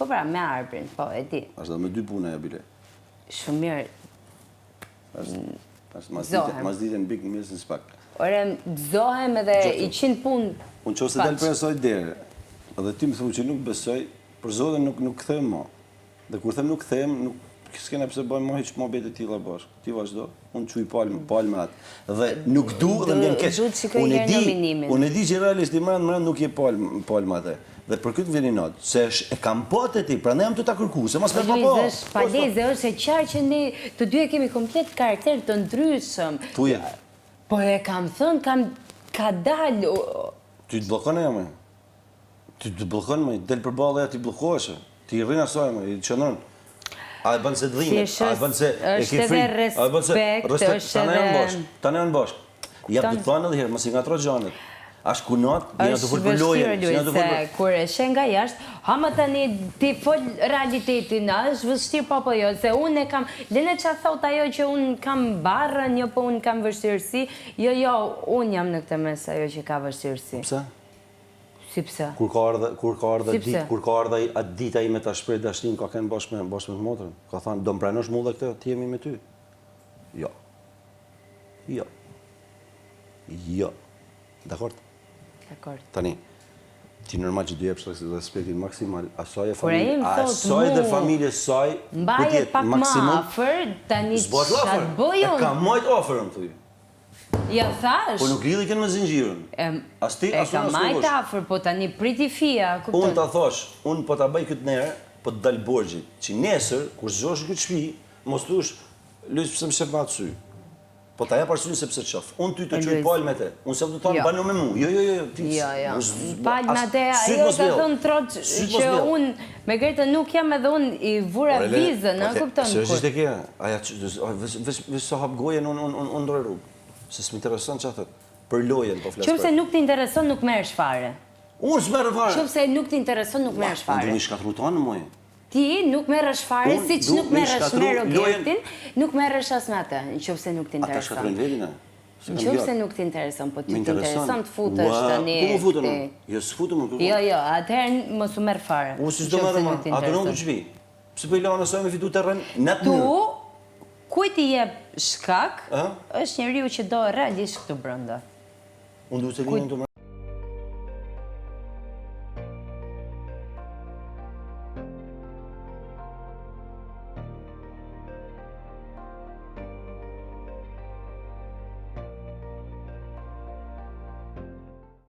Po pra, me arbrin, po, e di. Ashtë dhe me 2 pune e bile. Shumë mirë. Mas ditën bik në mirës në spak. Ore, gëzohem edhe i 100 punë. Unë që ose del për esoj dere, edhe ti më thumë që nuk besoj, për zote nuk këthejmë ma. Dhe kur them nuk këthejmë, nuk s'kena pëse bëjmë ma hiq ma bete tila bashkë. Ti vazhdo, unë quj palme atë. Dhe nuk du dhe më vjen keq. Unë e di që realisht i mërën nuk je palme atë. Dhe për këtë vjeni natë, se e kam patë e ti, pra ne jam të ta kërku, se mas për pa. Paleze, është e qarë që ne të dy e kemi komplet karakter të ndryshëm. Tuje. Po e kam thënë, ka dalë. Ty të blokon e me. Ty të blokon me, del për balë e ti blokoheshe. Ti i rrinë asaj me, i qënërën. A e bënë se të dhimet, a e bënë se e ki fri, a e bënë se respekt, ta ne janë bashkë. Ja të thënë edhe herë, mësi nga tro gjanët. Ashtë kunat, një të fërë për lojën. Është vështirë, Luise, kur e shen nga jashtë, hama tani ti fol realitetin, është vështirë po jo, se unë e kam, lene që a thot ajo që unë kam barën, jo po unë kam vështirësi, jo, unë jam në këtë mes ajo që ka vështirësi. Pse? Si pse? Kur ka ardhe atë dita i me ta shprej dashnin, ka kënë bashkë me të motrën, ka thënë, do më pranosh mu dhe këtë, ti jemi me ty. Jo. Dakord? Dakord. Tani, ti normal që du jepsh respektin maksimal, asaj dhe familjes saj, mbaje pak ma afer, tani qatë bëjon. E ka majt aferën, thuj. Ja thash. Po nuk lidhi kënë me zingjirën. E ka majt afer, po tani priti fia, kupton. Unë ta thash, unë po ta bëj këtë nere, po të dalë borgjit, që nesër, kur zgjosh këtë shpi, mos thush, lujës pëse më shef ma të sy. Po ta jep arsynë sepse qaf. Unë ty të quj palë me te. Unë se të tonë bano me mu. Jo. Palë me te, ajo të thënë trotë që unë me Greta nuk jam edhe unë i vura vizën, në kupton? Seriosisht e kje, vesh sa hap gojen unë ndore rrugë. Se s'mi intereson që a thëtë, për lojen po flasë. Qëpse nuk t'intereson, nuk merë shfare. Unë s'merë fare. Qëpse nuk t'intereson, nuk merë shfare. Unë du një shkatrutonë, mojë. Ti nuk merresh fare, si që nuk merresh me Robertin, nuk merresh as me atë, në qoftë se nuk t'intereson. Ata shkatrujnë vetin, Në qoftë se nuk t'intereson, po ti t'intereson të futesh tani. Ku më futëm? Jo, s'futëm më. Jo, atëherë mos u merr fare. Unë si s'do merë ma, atë nuk të qëpi. Pse për i lanë asaj me fitu terren në të Tu, kujt i jep shkak, është njeriu që do realisht këtu brenda. Unë du se vinë të